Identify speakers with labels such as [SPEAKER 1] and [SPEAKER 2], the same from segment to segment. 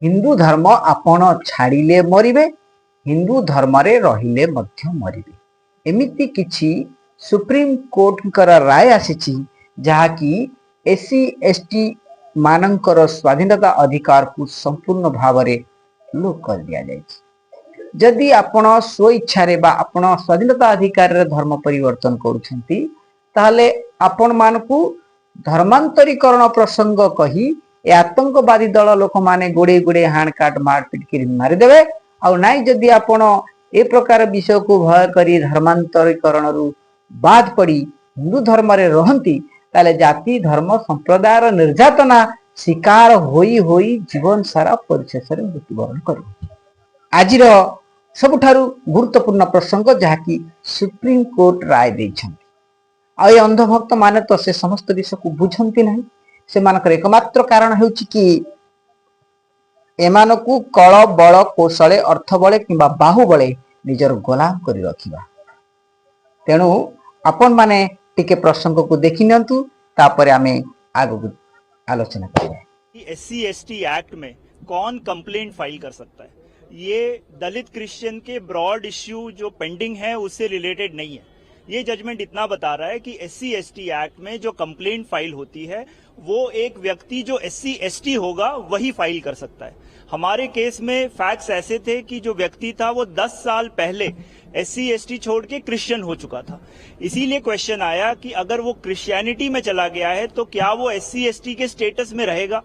[SPEAKER 1] हिंदू धर्म आपण छाड़िले मरिबे, हिंदू धर्म रे रहिले मध्य मरिबे, एमिति किछि सुप्रीम कोर्ट राय आसी जहाँकि एससी एसटी मानकर स्वाधीनता अधिकार को संपूर्ण भाव में लोप कर दिया जाए। जदि आपण स्व इच्छा रे बा आपण स्वाधीनता अधिकार रे धर्म परिवर्तन करुछंती ताहले आपण मानकू धर्मांतरीकरण प्रसंग कही ए आतंकवादी दल लोक माने गोड़े गोड़े हाण काट मारपीट कर मारिदेवे। आउ नाई जदि आपण ए प्रकार विषय को भय करी धर्मांतरीकरण रु बाद पड़ी हिंदू धर्म रे रहंती ताले जाति धर्म संप्रदायर निर्यातना शिकार होई होई जीवन सारा परिशेष रे मृत्युवरण करिवे। आजिर सबुठारु गुरुत्वपूर्ण प्रसंग जहाँकि सुप्रीम कोर्ट राय देछंती। आ ए अंधभक्त माने तो से समस्त विषय को बुझंती नहीं। से मानकर एकमात्र कारण हेउची कि एमानकू कल बल कौशले अर्थ बले किंबा बाहुबले निजर गोलाम करी रखिबा। तेणु आपण माने टिके प्रसंग को देखि नियंतु तापरे आमे आगु आलोचना करिबा।
[SPEAKER 2] एससी एसटी एक्ट में कौन कंप्लेंट फाइल कर सकता है? ये दलित क्रिश्चियन के ब्रॉड इश्यू जो पेंडिंग है उससे रिलेटेड नहीं है। ये जजमेंट इतना बता रहा है कि एससी एसटी एक्ट में जो कंप्लेंट फाइल होती है वो एक व्यक्ति जो एससी एसटी होगा वही फाइल कर सकता है। हमारे केस में फैक्ट्स ऐसे थे कि जो व्यक्ति था वो 10 साल पहले एससी एसटी छोड़ के क्रिश्चियन हो चुका था। इसीलिए क्वेश्चन आया कि अगर वो क्रिश्चियनिटी में चला गया है तो क्या वो एससी एसटी के स्टेटस में रहेगा?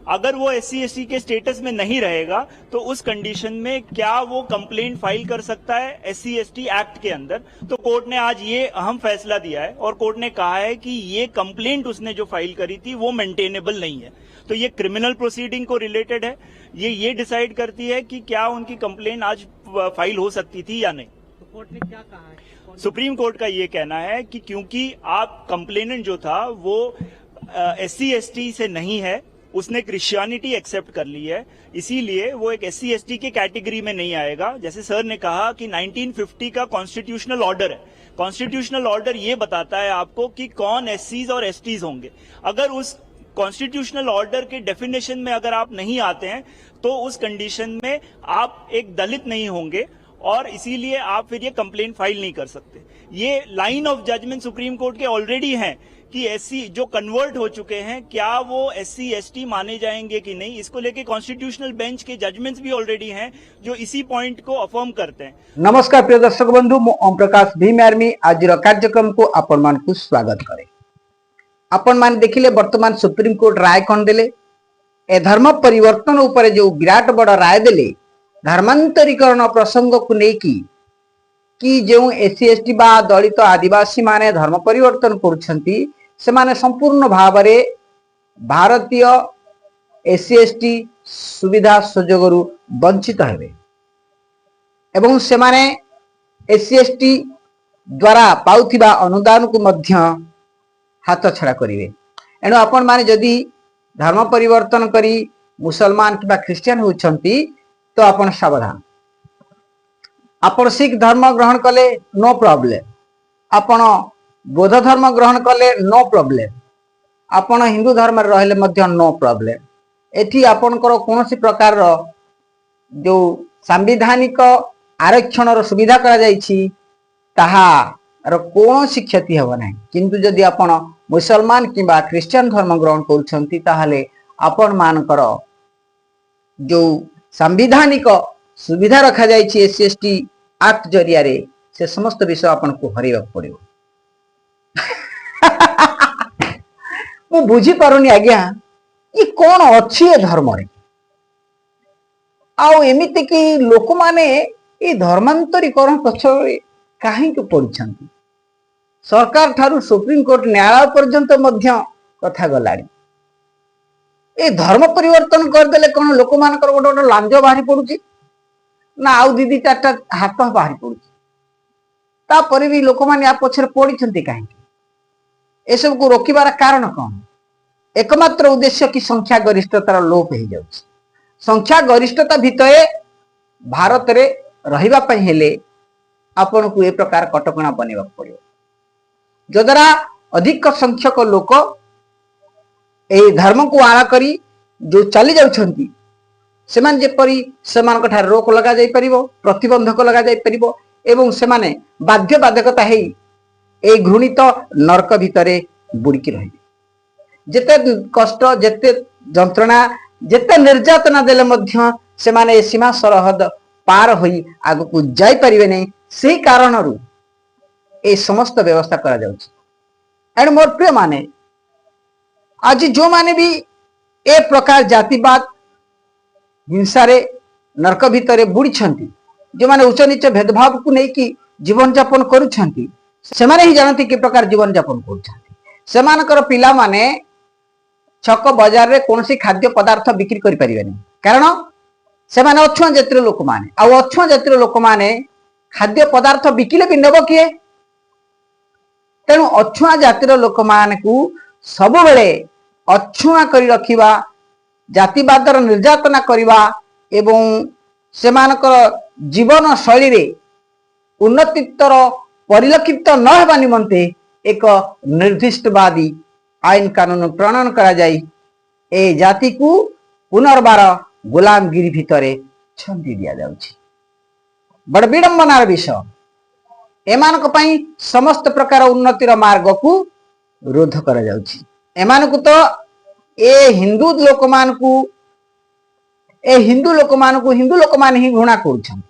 [SPEAKER 2] अगर वो एससी एसटी के स्टेटस में नहीं रहेगा तो उस कंडीशन में क्या वो कंप्लेंट फाइल कर सकता है एससी एसटी एक्ट के अंदर? तो कोर्ट ने आज ये अहम फैसला दिया है और कोर्ट ने कहा है कि ये कंप्लेंट उसने जो फाइल करी थी वो मेंटेनेबल नहीं है। तो ये क्रिमिनल प्रोसीडिंग को रिलेटेड है। ये डिसाइड करती है कि क्या उनकी कंप्लेंट आज फाइल हो सकती थी या नहीं।
[SPEAKER 3] तो कोर्ट ने क्या कहा है?
[SPEAKER 2] सुप्रीम कोर्ट का ये कहना है कि क्योंकि आप कंप्लेनेंट जो था वो एससी एसटी से नहीं है, उसने क्रिश्चियनिटी एक्सेप्ट कर ली है, इसीलिए वो एक एससी एसटी के कैटेगरी में नहीं आएगा। जैसे सर ने कहा कि 1950 का कॉन्स्टिट्यूशनल ऑर्डर है। कॉन्स्टिट्यूशनल ऑर्डर ये बताता है आपको कि कौन एससीज और एसटीज होंगे। अगर उस कॉन्स्टिट्यूशनल ऑर्डर के डेफिनेशन में अगर आप नहीं आते हैं तो उस कंडीशन में आप एक दलित नहीं होंगे और इसीलिए आप फिर ये कंप्लेंट फाइल नहीं कर सकते। ये line of judgement Supreme Court के ऑलरेडी हैं कि एससी जो कन्वर्ट हो चुके हैं क्या वो एससी एसटी माने जाएंगे कि नहीं, इसको लेके कॉन्स्टिट्यूशनल बेंच के जजमेंट्स भी ऑलरेडी हैं जो इसी पॉइंट को अफर्म करते हैं।
[SPEAKER 1] नमस्कार प्रिय दर्शक बंधु, मु ओम प्रकाश भीम आर्मी आज कार्यक्रम को आपण मान को स्वागत करे। आपण मान देखिले वर्तमान सुप्रीम कोर्ट राय कौन देले। ए धर्म परिवर्तन ऊपर जो विराट बड़ राय देले धर्मांतरीकरण प्रसंग को लेकी कि जो एससी एसटी बा दलित आदिवासी माने धर्म परिवर्तन करुछंती से माने संपूर्ण भाव में भारतीय एससी एसटी सुविधा सुजोग वंचित हेबे एवं से माने एससी एसटी द्वारा पाउथिबा अनुदान को मध्य हाथ छड़ा करिवे। एणु आपण माने जदि धर्म परिवर्तन करी मुसलमान किबा क्रिश्चियन होछंती तो आपण सावधान। आपण सिख धर्म ग्रहण कले नो प्रॉब्लम, आपण बौद्ध धर्म ग्रहण कले नो प्रॉब्लम, आपण हिंदू धर्म रहले मध्य नो प्रॉब्लम। एठी आपणकर कोनोसी प्रकार जो संवैधानिक आरक्षण सुविधा करा जायछि ताहार कोनोसी क्षति हेबो नाही। किंतु जदि आपण मुसलमान किंबा क्रिश्चियन धर्म ग्रहण करूछंती ताहाले आपण मानकर जो संवैधानिक सुविधा रखा जायछि एससी एसटी एक्ट जरिया रे से समस्त विषय आपन को हरेबा पड़िबो। मु बुझी पारुनी आज्ञा ये कौन अच्छी है धर्म रे आउ एमिति कि लोक माने ये धर्मांतरीकरण पछरे काहे को पड़छंती। सरकार ठारू सुप्रीम कोर्ट न्यायालय पर्यंत मध्य कथा गलानी। ए धर्म परिवर्तन कर देले कोन लोक मानकर गोटे गोटे लांज बाहरी पड़ुची ना आउ दीदी चारटा हाथ बाहरी पड़ुची। तापर भी लोक माने आ पछरे पड़िछंती काहे? ए सब को रोकिबार कारण कौन? एकमात्र उद्देश्य कि संख्या गरिष्ठतार लोप हो जाउछि। संख्या गरिष्ठता भितरे भारत रे रहिबा पई हेले आपन को ए प्रकार कटकणा बनेबा पड़ियो जद्वारा अधिक संख्यक लोक ए धर्म को आड़ा करी जो चली जाउछंती सेमान जेपरी सेमानक ठार रोक लगा जाई परिबो, प्रतिबंधक लगा जाई परिबो एवं सेमाने बाध्य बाधकता हेई ए घृणित नरक भितरे बुड़की रहिबे। जेते कष्ट जेते जंत्रणा जेते निर्यातना देले मध्य सेमाने सीमा सरहद पार होई आगु को जाई परिबे नै। सेही कारणरू ए समस्त व्यवस्था करा जाउछि। एंड मोर प्रिय माने आज जो माने भी ए प्रकार जातिवाद हिंसा रे नरक भितरे बुड़ी छंती, जो माने उच्च नीच भेदभाव को नहीं कि जीवन यापन करूछंती, सेमाने ही जानती कि प्रकार जीवन यापन करूछंती। सेमानकर पिला माने छक बाजार रे कोनसी खाद्य पदार्थ बिक्री करि परिबेनी, कारण सेमाने अछुआ जातिर लोक माने आ अछुआ जातिर लोक माने खाद्य पदार्थ बिकिले भी नेबो किए। तेणु अछुआ जातिर लोक मानकू सब बेले अछुआ करी रखिबा, जातिवादर निर्यातना करिबा एवं सेमानकर जीवन शैली रे उन्नतितर परिलक्षित न हेबा निमंते एक निर्दिष्टवादी आईन कानून प्रणयन करा जाई ए जाति को पुनर्बार गुलामगिरी भितरे छंदी दिया जाउछि। बड़ विडंबनार विषय एमानक पई समस्त प्रकार उन्नतिर मार्ग को रोध करा जाउछि। एमानकु तो ए हिंदू लोक लोक मान ही घृणा करुछन,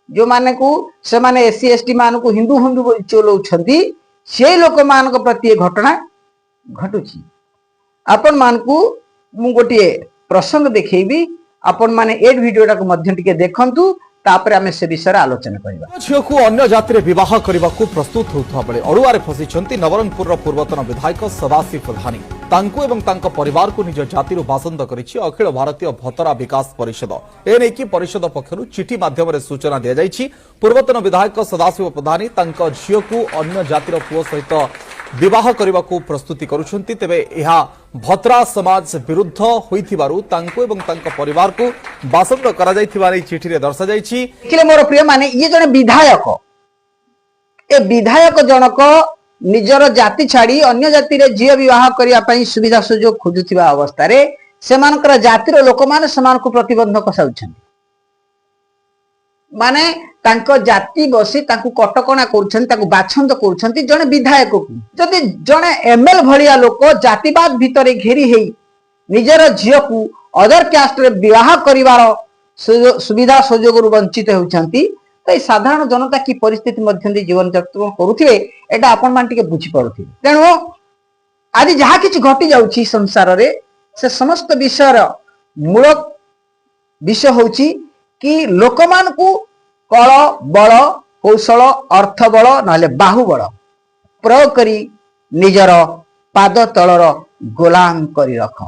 [SPEAKER 1] जो माने को से माने एससी एसटी मान को हिंदू हिंदू चलौछंती से लोक मान प्रति घटना घटुछि। आपण मान को मु गोटे प्रसंग देखैबी, आपण माने ए वीडियोटा को मध्य टिके देखंतु, तापर आमे से विषय आलोचना करिबा।
[SPEAKER 4] झियो को अन्य जाति रे विवाह करबा को प्रस्तुत होता बेले अड़ुआरे फसिछंती नवरंगपुर रो पूर्वतन विधायक सदाशिव प्रधानी। तांको एवं तांको परिवार को निज जाति रो बासंद करिछि अखिल भारतीय भतरा विकास परिषद। ए नै कि परिषद पक्षरु चिठी माध्यम रे सूचना दिया जाइछि। पूर्वतन विधायक सदाशिव प्रधानी तांको झियो को अन्य जाति रो पुओ सहित विवाह करबा को प्रस्तुति करूछंती, तेबे एहा भतरा समाज विरुद्ध होइथिबारु तांको एवं तांको परिवार को बासंद करा जाइथिबारै चिठी रे दर्शा जाइछि।
[SPEAKER 1] देखिले मोर प्रिय माने ये जने विधायक, ए विधायक जनक निजर जाति छाड़ी अन्य जाति रे झियो विवाह करिया पई सुविधा सुजोग खोजुथिबा अवस्था रे सेमानकर जातिर लोक माने समान को प्रतिबंधक साउछन, माने तांको जाति बसी तांको कटकणा करूछन, तांको बाछंद करूछन जने विधायक को। जदि जने एमएल भलिया लोक जातिवाद भितरे घेरी हेई निजर झियो को अदर कास्ट रे विवाह करिवार सुविधा सुजोग वंचित होउछंती, तो साधारण जनता की परिस्थिति मध्य जीवन यापन करुथिबे एटा आपण मान टिके बुझी पड़ुथिबे। तेणु आज जहा किछ घटी जाउछि संसार रे से समस्त विषयर मूल विषय होउछि कि लोक मान को कल बल कौशल अर्थ बल नहले बाहुबल प्रयोग करी निजर पाद तलर गोलाम करी रख।